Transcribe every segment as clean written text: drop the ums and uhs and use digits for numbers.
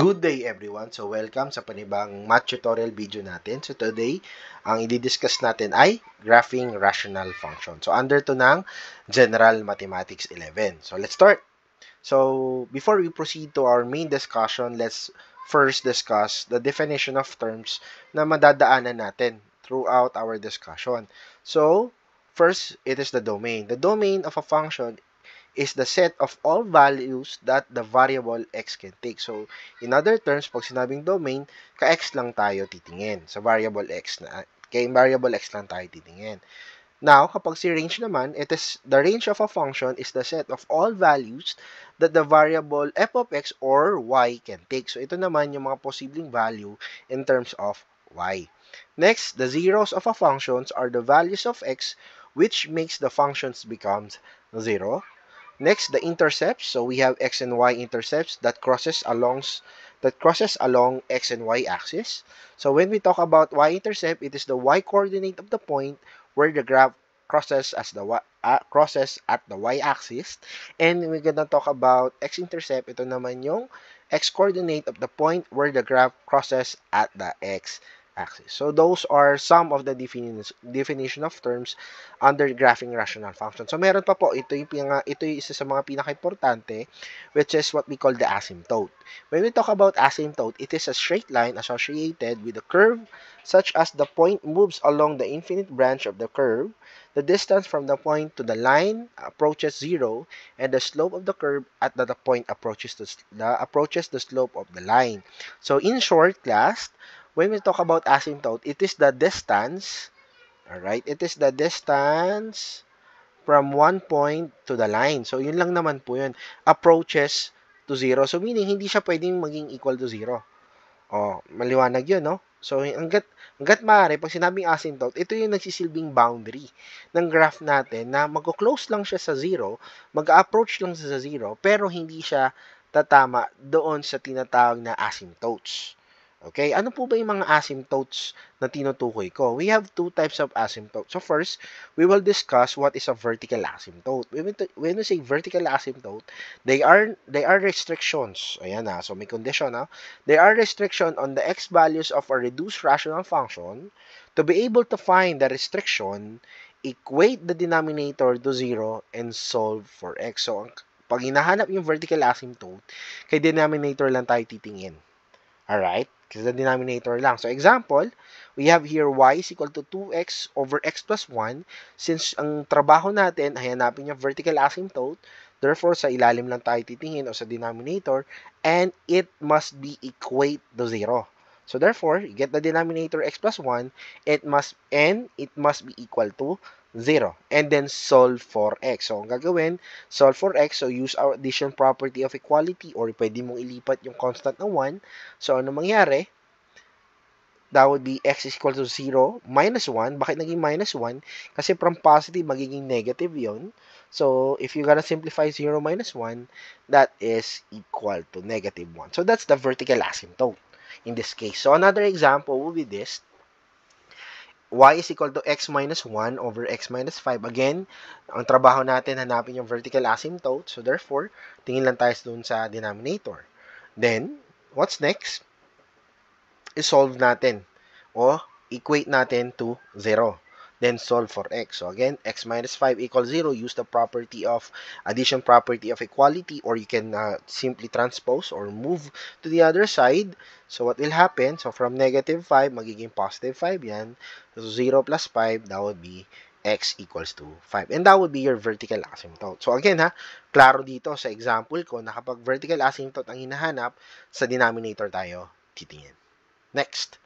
Good day everyone. So welcome sa panibang math tutorial video natin. So today, ang i-discuss natin ay graphing rational function. So under to ng General Mathematics 11. So let's start. So before we proceed to our main discussion, let's first discuss the definition of terms na madadaanan natin throughout our discussion. So first, it is the domain. The domain of a function is the set of all values that the variable x can take. So, in other terms, pag sinabing domain, ka-x lang tayo titingin. Sa variable x na, kay variable x lang tayo titingin. Now, kapag si range naman, the range of a function is the set of all values that the variable f of x or y can take. So, ito naman yung mga posibleng value in terms of y. Next, the zeros of a function are the values of x which makes the functions becomes 0. Next, the intercepts. So we have x and y intercepts that crosses along x and y axis. So when we talk about y-intercept, it is the y coordinate of the point where the graph crosses at the y-axis. And we're gonna talk about x-intercept. Ito naman yung x-coordinate of the point where the graph crosses at the x-axis. So those are some of the definition of terms under graphing rational function. So meron pa po, ito yung isa sa mga pinaka-importante, which is what we call the asymptote. When we talk about asymptote, it is a straight line associated with a curve such as the point moves along the infinite branch of the curve. The distance from the point to the line approaches 0, and the slope of the curve at the point approaches the slope of the line. So in short, class, when we talk about asymptote, it is the distance, alright? It is the distance from one point to the line. So, yun lang naman po yun. Approaches to 0. So, meaning, hindi siya pwedeng maging equal to 0. Oh, maliwanag yun, no? So, hanggat maaari, pag sinabing asymptote, ito yung nagsisilbing boundary ng graph natin na mag-close lang siya sa 0, mag-approach lang siya sa 0, pero hindi siya tatama doon sa tinatawag na asymptotes. Okay, ano po ba yung mga asymptotes na tinutukoy ko? We have two types of asymptotes. So first, we will discuss what is a vertical asymptote. When we say vertical asymptote, they are restrictions. Ayan na, so may condition na. They are restriction on the x values of a reduced rational function. To be able to find the restriction, equate the denominator to 0 and solve for x. So pag hinahanap yung vertical asymptote, kay denominator lang tayo titingin. Alright? Kasi the denominator lang. So, example, we have here y is equal to 2x over x plus 1. Since ang trabaho natin ay hanapin yung vertical asymptote, therefore, sa ilalim lang tayo titingin o sa denominator, and it must be equate to 0. So, therefore, you get the denominator x plus 1, it must be equal to 0. And then, solve for x. So, ang gagawin, solve for x. So, use our addition property of equality or pwede mong ilipat yung constant na 1. So, ano mangyari? That would be x is equal to 0 minus 1. Bakit naging minus 1? Kasi from positive, magiging negative yon. So, if you're gonna simplify 0 minus 1, that is equal to negative 1. So, that's the vertical asymptote in this case. So, another example will be this. Y is equal to x minus 1 over x minus 5. Again, ang trabaho natin, hanapin yung vertical asymptote. So, therefore, tingin lang tayo dun sa denominator. Then, what's next? I-solve natin o equate natin to 0. Then, solve for x. So, again, x minus 5 equals 0. Use the property of addition property of equality, or you can simply transpose or move to the other side. So, what will happen? So, from negative 5, magiging positive 5 yan. So, 0 plus 5, that would be x equals to 5. And that would be your vertical asymptote. So, again, klaro dito sa example ko na kapag vertical asymptote ang hinahanap, sa denominator tayo titingin. Next.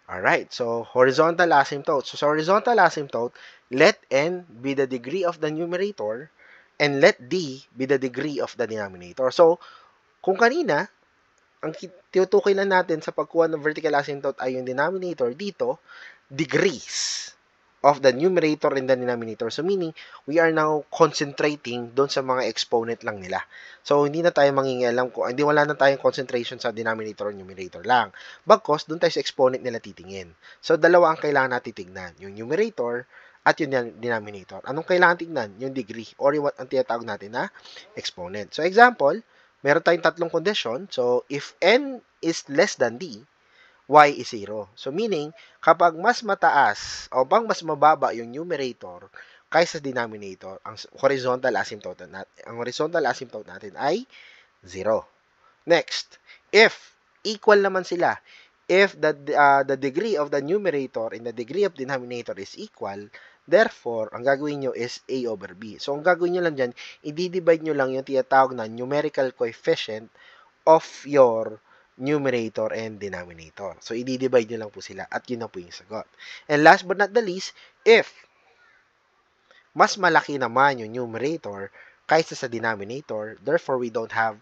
Alright, so horizontal asymptote. So sa horizontal asymptote, let n be the degree of the numerator and let d be the degree of the denominator. So, kung kanina, ang tinutukoy lang natin sa pagkuha ng vertical asymptote ay yung denominator, dito, degrees of the numerator and the denominator. So, meaning, we are now concentrating doon sa mga exponent lang nila. So, hindi na tayo mangingialam hindi wala na tayong concentration sa denominator and numerator lang. Bagkos, doon tayo sa exponent nila titingin. So, dalawa ang kailangan natin tignan. Yung numerator at yung denominator. Anong kailangan tignan? Yung degree or yung ang tinatawag natin na exponent. So, example, meron tayong tatlong condition. So, if n is less than d, y is 0. So, meaning, kapag mas mataas o bang mas mababa yung numerator kaysa denominator, ang horizontal asymptote natin ay 0. Next, if equal naman sila, if the degree of the numerator and the degree of denominator is equal, therefore, ang gagawin nyo is a over b. So, ang gagawin nyo lang dyan, i-divide nyo lang yung tinatawag na numerical coefficient of your numerator and denominator. So, i-divide nyo lang po sila at yun na po yung sagot. And last but not the least, if mas malaki naman yung numerator kaysa sa denominator, therefore, we don't have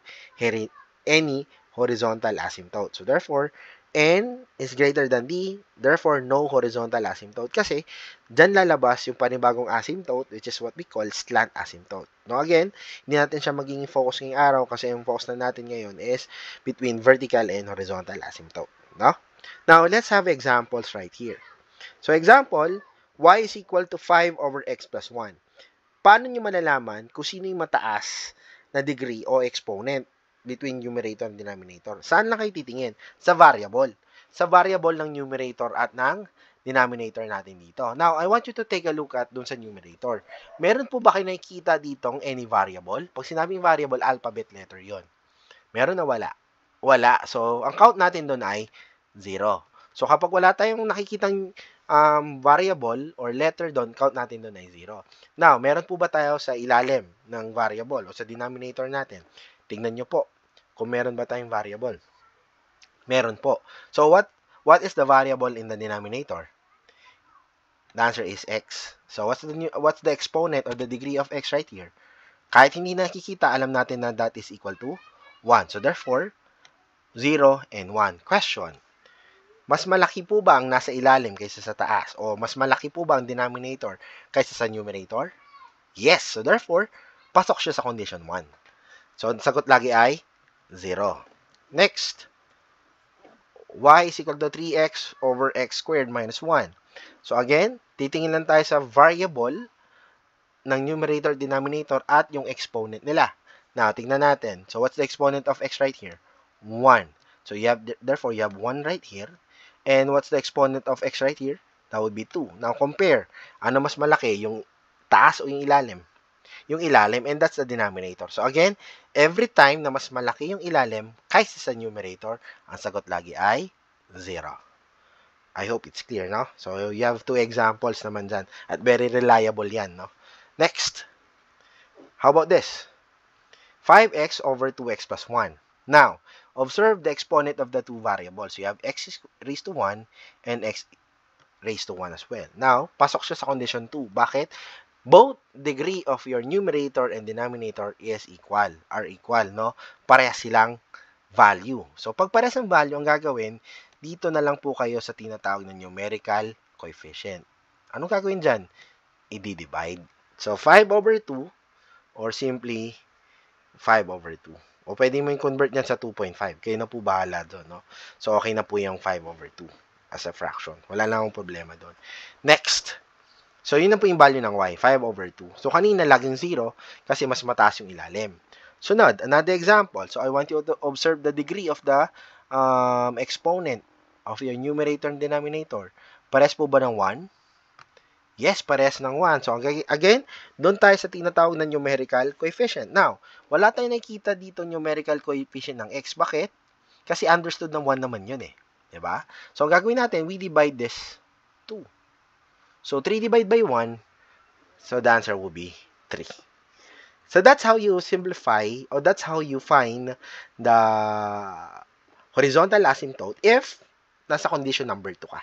any horizontal asymptote. So, therefore, n is greater than d, therefore, no horizontal asymptote. Kasi, dyan lalabas yung panibagong asymptote, which is what we call slant asymptote. No, again, hindi natin siya magiging focus ngayong araw kasi yung focus na natin ngayon is between vertical and horizontal asymptote. No? Now, let's have examples right here. So, example, y is equal to 5 over x plus 1. Paano nyo malalaman kung sino yung mataas na degree o exponent between numerator and denominator? Saan lang kayo titingin? Sa variable. Sa variable ng numerator at ng denominator natin dito. Now, I want you to take a look at dun sa numerator. Meron po ba kayo nakikita ditong any variable? Pag sinabing variable, alphabet letter yon. Meron na wala? Wala. So, ang count natin dun ay 0. So, kapag wala tayong nakikitang variable or letter doon, count natin doon ay 0. Now, meron po ba tayo sa ilalim ng variable o sa denominator natin? Tingnan nyo po kung meron ba tayong variable. Meron po. So, what is the variable in the denominator? The answer is x. So, what's the exponent or the degree of x right here? Kahit hindi nakikita, alam natin na that is equal to 1. So, therefore, 0 and 1. Question. Mas malaki po ba ang nasa ilalim kaysa sa taas? O mas malaki po ba ang denominator kaysa sa numerator? Yes. So, therefore, pasok siya sa condition 1. So, ang sagot lagi ay 0. Next, y is equal to 3x over x squared minus 1. So, again, titingin lang tayo sa variable ng numerator, denominator, at yung exponent nila. Now, tingnan natin. So, what's the exponent of x right here? 1. So, therefore, you have 1 right here. And what's the exponent of x right here? That would be 2. Now, compare. Ano mas malaki? Yung taas o yung ilalim? Yung ilalim, and that's the denominator. So, again, every time na mas malaki yung ilalim kaysa sa numerator, ang sagot lagi ay 0. I hope it's clear, no? So, you have 2 examples naman dyan. At very reliable yan, no? Next. How about this? 5x over 2x plus 1. Now, observe the exponent of the two variables. You have x raised to 1 and x raised to 1 as well. Now, pasok siya sa condition 2. Bakit? Both degree of your numerator and denominator are equal, no? Parehas silang value. So, pag parehas ang value, ang gagawin, dito na lang po kayo sa tinatawag na numerical coefficient. Anong gagawin dyan? I-divide. So, 5 over 2 or simply 5 over 2. O pwede mo yung convert niyan sa 2.5. Kayo na po bahala doon, no? So, okay na po yung 5 over 2 as a fraction. Wala na akong problema doon. Next. So, yun na po yung value ng y, 5 over 2. So, kanina laging 0 kasi mas mataas yung ilalim. Sunod, another example. So, I want you to observe the degree of the exponent of your numerator and denominator. Pares po ba ng 1? Yes, parehas ng 1. So, again, doon tayo sa tinatawag na numerical coefficient. Now, wala tayong nakikita dito numerical coefficient ng x. Bakit? Kasi understood ng 1 naman yun eh. Diba? So, ang gagawin natin, we divide this 2. So, 3 divided by 1. So, the answer will be 3. So, that's how you simplify or that's how you find the horizontal asymptote if nasa condition number 2 ka.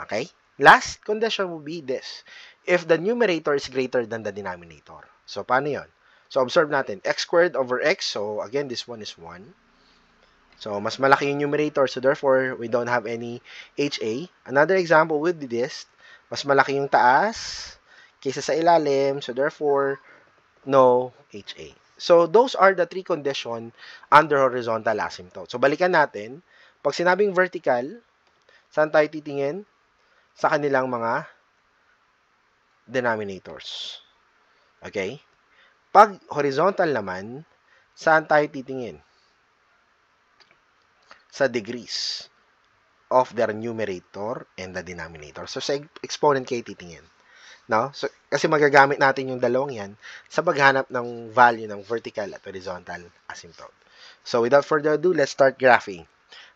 Okay? Last condition will be this. If the numerator is greater than the denominator. So, paano yun? So, observe natin. X squared over x. So, again, this one is 1. So, mas malaki yung numerator. So, therefore, we don't have any HA. Another example would be this. Mas malaki yung taas kaysa sa ilalim. So, therefore, no HA. So, those are the 3 conditions under horizontal asymptote. So, balikan natin. Pag sinabing vertical, saan tayo titingin? Sa kanilang mga denominators. Okay? Pag horizontal naman, saan tayo titingin? Sa degrees of their numerator and the denominator. So, sa exponent kayo titingin. No? So, kasi magagamit natin yung dalawang yan sa paghanap ng value ng vertical at horizontal asymptote. So, without further ado, let's start graphing.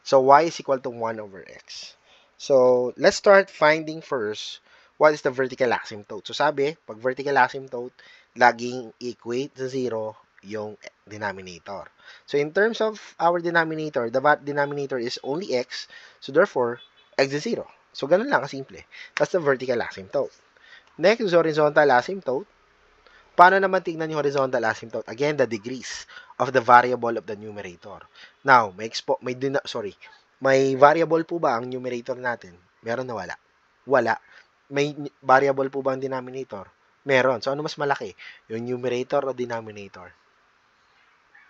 So, y is equal to 1 over x. So, let's start finding first what is the vertical asymptote. So, sabi, pag vertical asymptote, laging equate sa 0 yung denominator. So, in terms of our denominator, the denominator is only x. So, therefore, x is 0. So, ganun lang kasimple. That's the vertical asymptote. Next is horizontal asymptote. Paano naman tignan yung horizontal asymptote? Again, the degrees of the variable of the numerator. Now, may variable po ba ang numerator natin? Meron na wala? Wala. May variable po ba ang denominator? Meron. So, ano mas malaki? Yung numerator o denominator?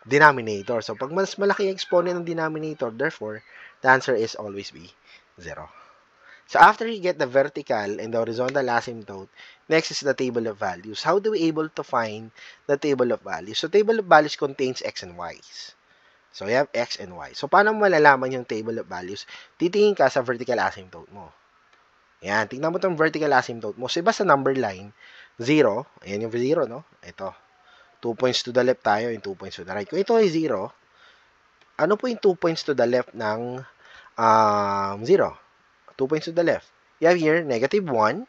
Denominator. So, pag mas malaki yung exponent ng denominator, therefore, the answer is always be 0. So, after you get the vertical and the horizontal asymptote, next is the table of values. How do we able to find the table of values? So, table of values contains x and y's. So, you have x and y. So, paano mo malalaman yung table of values? Titingin ka sa vertical asymptote mo. Yan, tingnan mo itong vertical asymptote mo. So, iba sa number line, 0. Ayan yung 0, no? Ito. 2 points to the left tayo, yung 2 points to the right. Kung ito ay 0, ano po yung 2 points to the left ng 0? 2 points to the left. You have here, negative 1,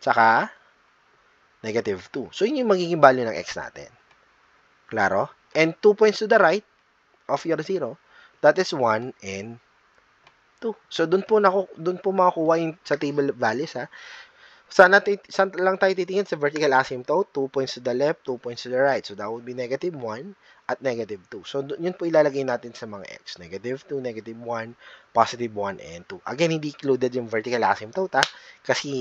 saka negative 2. So, yun yung magiging value ng x natin. Klaro? And 2 points to the right of your 0, that is 1 and 2. So, dun po makukuha yung sa table of values, ha? Saan lang tayo titingin sa vertical asymptote? 2 points to the left, 2 points to the right. So, that would be negative 1 at negative 2. So, yun po ilalagay natin sa mga x. Negative 2, negative 1, positive 1, and 2. Again, hindi included yung vertical asymptote, ha? Kasi,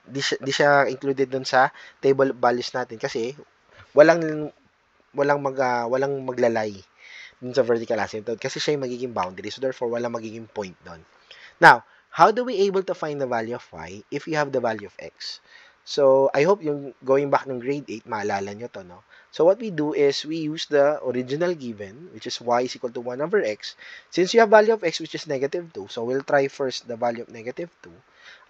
di siya included dun sa table of values natin. Kasi, walang maglalay dun sa vertical asymptote. Kasi siya yung magiging boundary. So, therefore, walang magiging point dun. Now, how do we able to find the value of y if we have the value of x? So, I hope yung going back ng grade 8, maalala nyo to, no? So, what we do is we use the original given, which is y is equal to 1 over x. Since you have value of x, which is negative 2, so we'll try first the value of negative 2.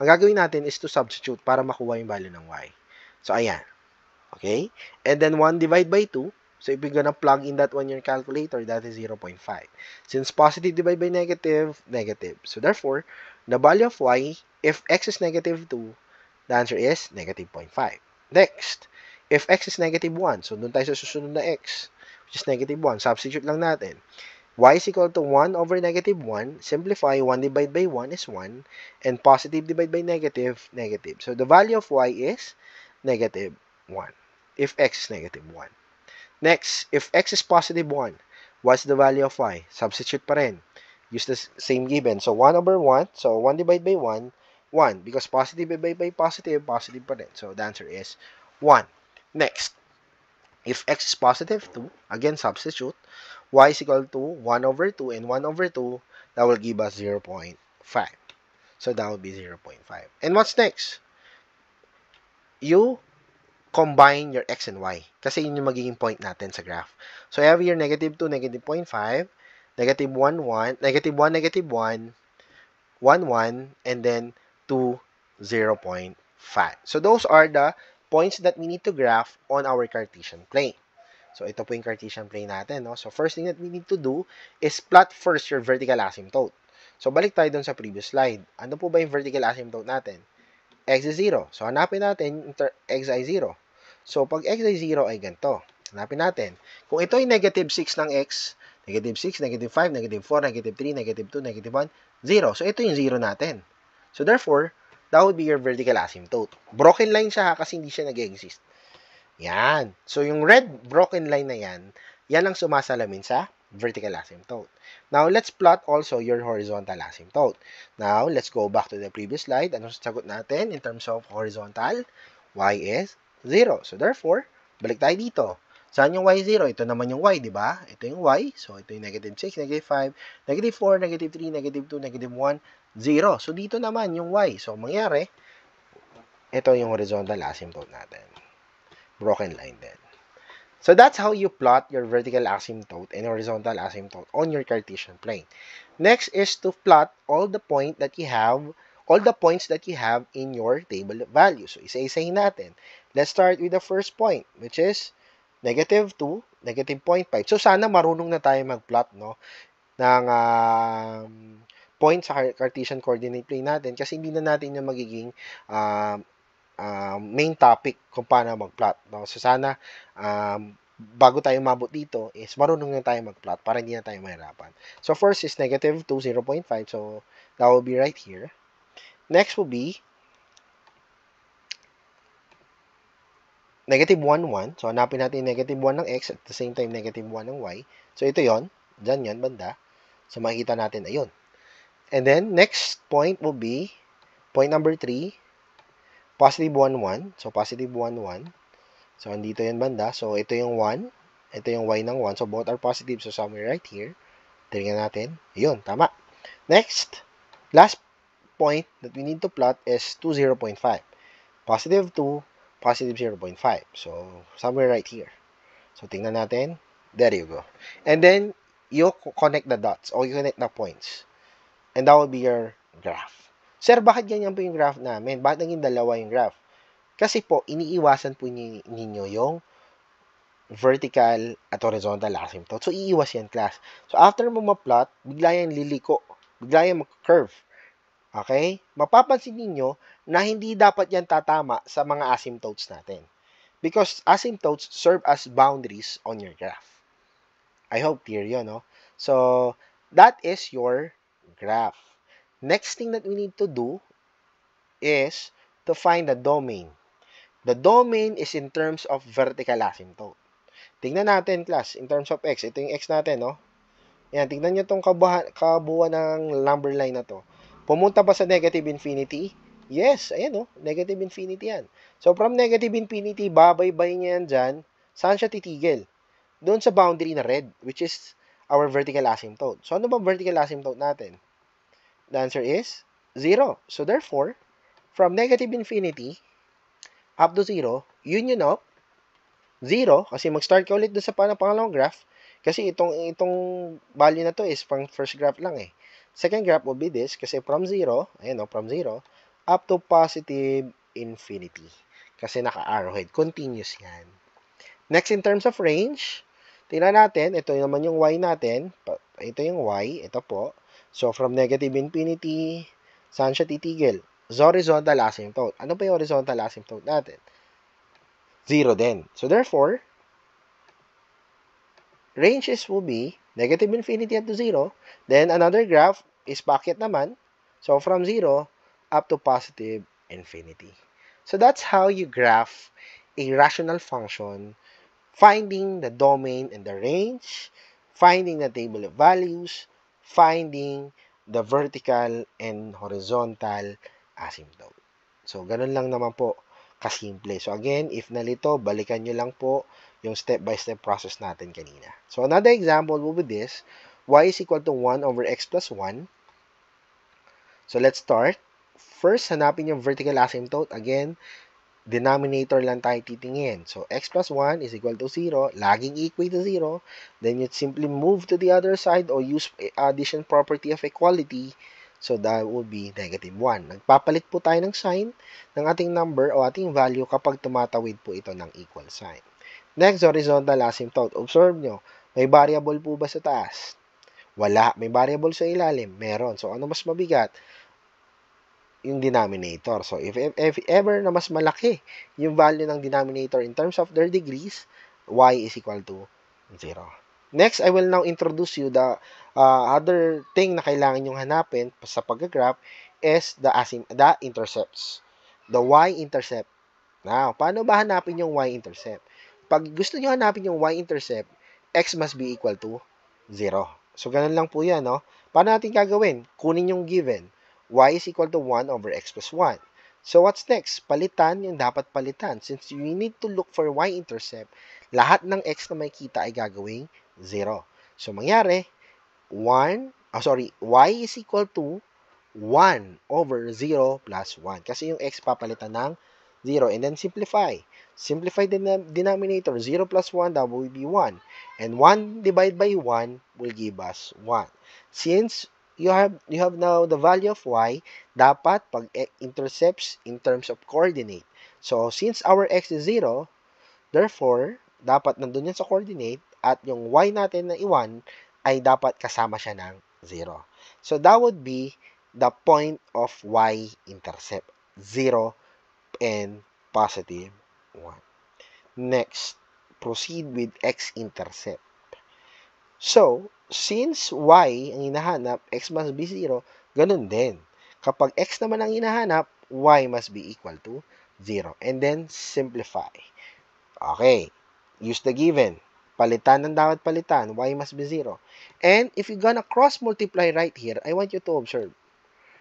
Ang gagawin natin is to substitute para makuha yung value ng y. So, ayan. Okay? And then 1 divided by 2. So, if you're gonna plug in that one in your calculator, that is 0.5. Since positive divided by negative, negative. So, therefore, the value of y, if x is negative 2, the answer is negative 0.5. Next, if x is negative 1, so doon tayo sa susunod na x, which is negative 1. Substitute lang natin. Y is equal to 1 over negative 1. Simplify, 1 divided by 1 is 1. And positive divided by negative, negative. So, the value of y is negative 1. If x is negative 1. Next, if x is positive 1, what's the value of y? Substitute pa rin. Use the same given. So, 1 over 1. So, 1 divided by 1, 1. Because positive divided by positive, positive pa rin. So, the answer is 1. Next, if x is positive 2, again, substitute. Y is equal to 1 over 2 and 1 over 2, that will give us 0.5. So, that will be 0.5. And what's next? You combine your x and y. Kasi yun yung magiging point natin sa graph. So, I have here negative 2, negative 0.5, negative 1, 1, negative 1, negative 1, 1, 1, and then 2, 0.5. So, those are the points that we need to graph on our Cartesian plane. So, ito po yung Cartesian plane natin. No? So, first thing that we need to do is plot first your vertical asymptote. So, balik tayo dun sa previous slide. Ano po ba yung vertical asymptote natin? X is 0. So, hanapin natin x ay 0. So, pag x ay 0 ay ganito. Hanapin natin. Kung ito ay negative 6 ng x, negative 6, negative 5, negative 4, negative 3, negative 2, negative 1, 0. So, ito yung 0 natin. So, therefore, that would be your vertical asymptote. Broken line siya kasi hindi siya nag-exist. Yan. So, yung red broken line na yan, yan ang sumasalamin sa vertical asymptote. Now, let's plot also your horizontal asymptote. Now, let's go back to the previous slide. Anong sagot natin in terms of horizontal? Y is 0. So, therefore, balik tayo dito. Saan yung y 0? Ito naman yung y, di ba? Ito yung y. So, ito yung negative 6, negative 5, negative 4, negative 3, negative 2, negative 1, 0. So, dito naman yung y. So, mangyari, ito yung horizontal asymptote natin. Broken line din. So that's how you plot your vertical asymptote and horizontal asymptote on your Cartesian plane. Next is to plot all the points that you have in your table of values. So isa-isahin natin. Let's start with the first point, which is negative 2, negative 0.5. So sana marunong na tayo mag-plot, no, ng point sa Cartesian coordinate plane natin, kasi hindi na natin yung magiging main topic kung paano mag-plot. No? So sana bago tayo mabot dito is marunong na tayo mag-plot para hindi na tayo mahirapan. So first is negative 2, 0.5. So that will be right here. Next will be negative 1, 1. So hanapin natin negative 1 ng x at the same time negative 1 ng y. So ito yon, dyan yan, banda. So makikita natin, ayun. And then next point will be point number 3, positive 1, 1. So positive 1, 1. So andito yan banda. So ito yung 1, ito yung y ng 1. So both are positive. So somewhere right here. Tingnan natin. Ayun, tama. Next, last point that we need to plot is 2, 0.5. Positive 2, positive 0.5. So somewhere right here. So tingnan natin. There you go. And then you connect the dots or you connect the points. And that will be your graph. Sir, bakit ganyan po yung graph namin? Bakit naging dalawa yung graph? Kasi po, iniiwasan po ninyo yung vertical at horizontal asymptote. So, iiwas yan, class. So, after mo ma-plot, bigla yan liliko. Bigla yan mag-curve. Okay? Mapapansin ninyo na hindi dapat yan tatama sa mga asymptotes natin. Because asymptotes serve as boundaries on your graph. I hope clear yun, no? So, that is your graph. Next thing that we need to do is to find the domain. The domain is in terms of vertical asymptote. Tingnan natin, class, in terms of x. Ito yung x natin, no? Yan, tingnan nyo itong kabuuan ng number line na to. Pumunta ba sa negative infinity? Yes, ayan, no? Negative infinity yan. So, from negative infinity, babay-bay niya yan dyan. Saan siya titigil? Doon sa boundary na red, which is our vertical asymptote. So, ano ba vertical asymptote natin? The answer is 0. So, therefore, from negative infinity up to 0, union of 0, kasi mag-start ka ulit doon sa pangalawang graph, kasi itong value na to is pang first graph lang eh. Second graph will be this, kasi from 0, ayan o, from 0, up to positive infinity. Kasi naka-arrowhead, continuous yan. Next, in terms of range, tingnan natin, ito naman yung y natin, ito yung y, ito po. So, from negative infinity, saan siya titigil? Sa horizontal asymptote. Ano pa yung horizontal asymptote natin? 0 din. So, therefore, ranges will be negative infinity up to 0. Then, another graph is bakit naman. So, from 0 up to positive infinity. So, that's how you graph a rational function, finding the domain and the range, finding the table of values, finding the vertical and horizontal asymptote. So, ganun lang naman po kasimple. So, again, if nalito, balikan nyo lang po yung step-by-step process natin kanina. So, another example will be this. Y is equal to 1 over x plus 1. So, let's start. First, hanapin yung vertical asymptote. Again, denominator lang tayo titingin. So, x plus 1 is equal to 0. Laging equal to 0. Then, you simply move to the other side or use addition property of equality. So, that will be negative 1. Nagpapalit po tayo ng sign ng ating number o ating value kapag tumatawid po ito ng equal sign. Next, horizontal asymptote. Observe nyo, may variable po ba sa taas? Wala. May variable sa ilalim? Meron. So, ano mas mabigat? Yung denominator. So, if ever na mas malaki yung value ng denominator in terms of their degrees, y is equal to 0. Next, I will now introduce you the other thing na kailangan yung hanapin sa pag-graph is the intercepts. The y-intercept. Now, paano ba hanapin yung y-intercept? Pag gusto nyo hanapin yung y-intercept, x must be equal to 0. So, ganun lang po yan, no? Paano natin gagawin? Kunin yung given. Y is equal to 1 over x plus 1. So, what's next? Palitan yung dapat palitan. Since you need to look for y-intercept, lahat ng x na may kita ay gagawing 0. So, mangyari, y is equal to 1 over 0 plus 1. Kasi yung x papalitan ng 0, and then simplify. Simplify the denominator. 0 plus 1, that will be 1. And 1 divided by 1 will give us 1. Since you have now the value of y, dapat pag intercepts in terms of coordinate. So, since our x is 0, therefore, dapat nandun yan sa coordinate at yung y natin na i1 ay dapat kasama siya ng 0. So, that would be the point of y-intercept. 0 and positive 1. Next, proceed with x-intercept. So, since y ang hinahanap, x must be 0, ganun din. Kapag x naman ang hinahanap, y must be equal to 0. And then, simplify. Okay. Use the given. Palitan ng dapat palitan. Y must be 0. And if you're gonna cross-multiply right here, I want you to observe.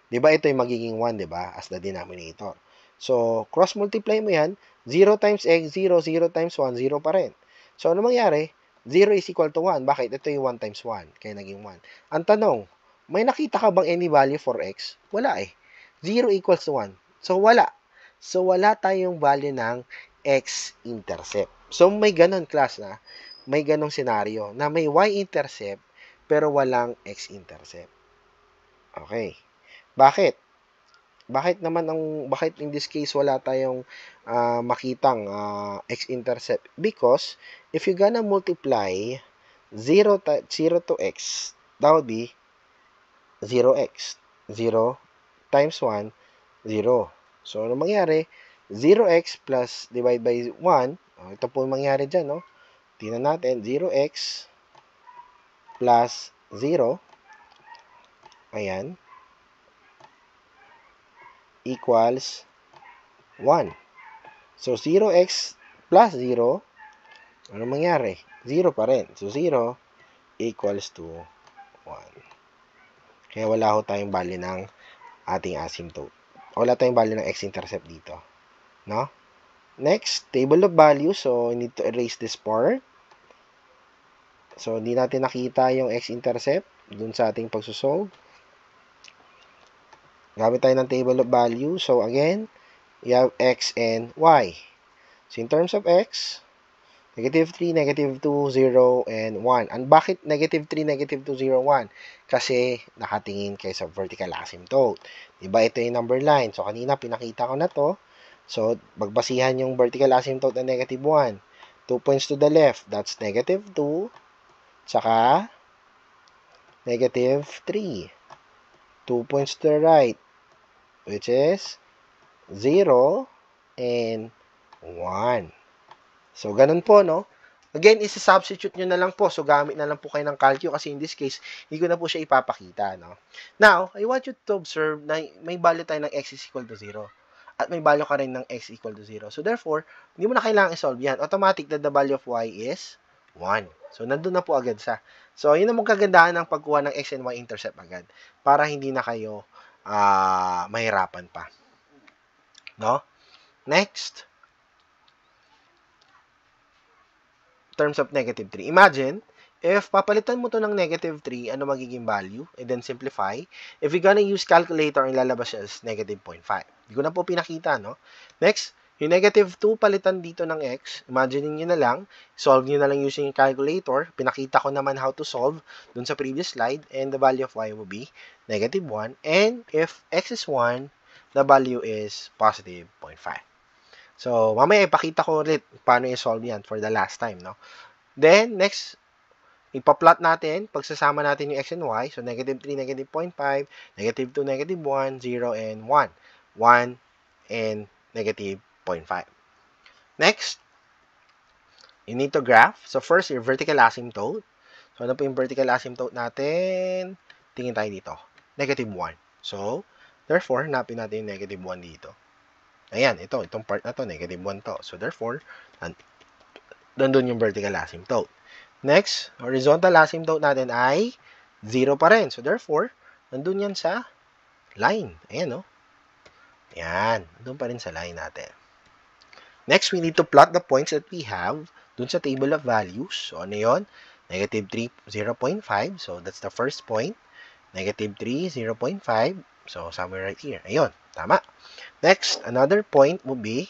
Diba ito yung magiging 1, diba? As the denominator. So, cross-multiply mo yan. 0 times x, 0. 0 times 1, 0 pa rin. So, ano mangyari? 0 is equal to 1. Bakit? Ito yung 1 times 1. Kaya naging 1. Ang tanong, may nakita ka bang any value for x? Wala eh. 0 equals to 1. So, wala. So, wala tayong value ng x-intercept. So, may ganon class na. May ganong senaryo na may y-intercept pero walang x-intercept. Okay. Bakit? Bakit in this case wala tayong makitang x-intercept? Because if you're gonna multiply 0 to x, that would be 0x. 0 times 1, 0. So, ano mangyari? 0x plus divide by 1. Ito po yung mangyari dyan, no? Tingnan natin. 0x plus 0. Ayan. Equals 1. So, 0x plus 0, ano mangyari? 0 pa rin. So, 0 equals to 1. Kaya wala ho tayong value ng ating asymptote. Wala tayong value ng x-intercept dito. No? Next, table of values. So, we need to erase this part. So, hindi natin nakita yung x-intercept dun sa ating pagsusolve. Gamit tayo ng table of value. So, again, you have x and y. So, in terms of x, negative 3, negative 2, 0, and 1. And bakit negative 3, negative 2, 0, 1? Kasi nakatingin kayo sa vertical asymptote. Diba, ito yung number line. So, kanina pinakita ko na to. So, magbasihan yung vertical asymptote na negative 1. 2 points to the left, that's negative 2, saka negative 3. 2 points to the right, which is 0 and 1. So, ganun po, no? Again, isa-substitute nyo na lang po. So, gamit na lang po kayo ng calcio kasi in this case, hindi ko na po siya ipapakita, no? Now, I want you to observe na may value tayo ng x is equal to 0. At may value ka rin ng x equal to 0. So, therefore, hindi mo na kailangan i-solve yan. Automatic that the value of y is 1. So, nandun na po agad sa. So, yun ang kagandahan ng pagkuha ng x and y intercept agad. Para hindi na kayo mahirapan pa. No? Next, terms of negative 3. Imagine, if papalitan mo to ng negative 3, ano magiging value? And then simplify. If you're gonna use calculator, ang lalabas siya is negative 0.5. Hindi ko na po pinakita, no? Next, yung negative 2 palitan dito ng x, imagine nyo na lang, solve nyo na lang using calculator. Pinakita ko naman how to solve dun sa previous slide, and the value of y will be negative 1. And if x is 1, the value is positive 0.5. So, mamaya ipakita ko ulit paano i-solve yan for the last time, no? Then, next, ipa-plot natin, pagsasama natin yung x and y. So, negative 3, negative 0.5, negative 2, negative 1, 0, and 1. 1 and negative 0.5. Next, you need to graph. So, first, your vertical asymptote. So, ano po yung vertical asymptote natin? Tingin tayo dito. Negative 1. So, therefore, hanapin natin yung negative 1 dito. Ayan, itong part na to, negative 1 to. So, therefore, nandun yung vertical asymptote. Next, horizontal asymptote natin ay 0 pa rin. So, therefore, nandun yan sa line. Ayan, no? Ayan, nandun pa rin sa line natin. Next, we need to plot the points that we have dun sa table of values. So, ano yun? Negative 3, 0.5. So, that's the first point. Negative 3, 0.5. So, somewhere right here. Ayun, tama. Next, another point would be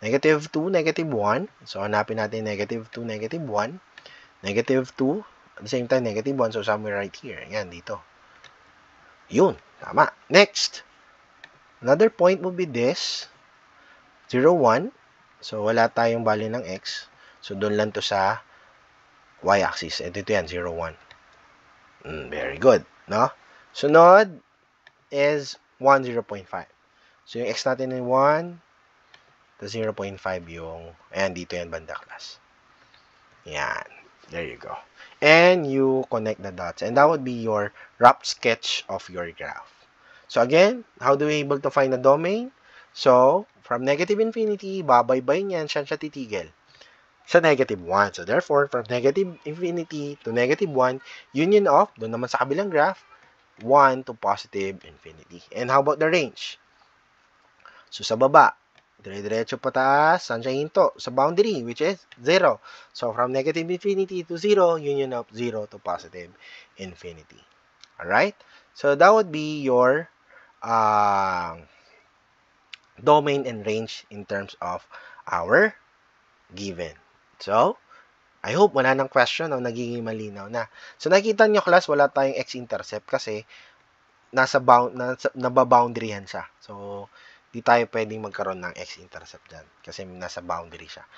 Negative 2, negative 1. So, hanapin natin negative 2, negative 1. Negative 2, at the same time, negative 1. So, somewhere right here. Yan, dito. Yun, tama. Next, another point would be this. 0, 1. So, wala tayong value ng x. So, doon lang to sa y-axis. Ito yan, 0, 1. Very good, no? Sunod is 1, 0.5. So, yung x natin ay 1. Tapos 0.5 yung, ayan, dito yan, banda class. Yan. There you go. And you connect the dots. And that would be your rough sketch of your graph. So again, how do we able to find the domain? So, from negative infinity, babaybay niyan, saan siya titigil? Sa negative 1. So therefore, from negative infinity to negative 1, union of, doon naman sa kabilang graph, 1 to positive infinity. And how about the range? So sa baba, dire-diretso pataas, saan siya hinto? Sa boundary, which is 0. So, from negative infinity to 0, union of 0 to positive infinity. Alright? So, that would be your domain and range in terms of our given. So, I hope wala nang question o nagiging malinaw na. So, nakikita nyo class, wala tayong x-intercept kasi nababoundaryhan siya. So, di tayo pwedeng magkaroon ng x-intercept dyan kasi nasa boundary siya.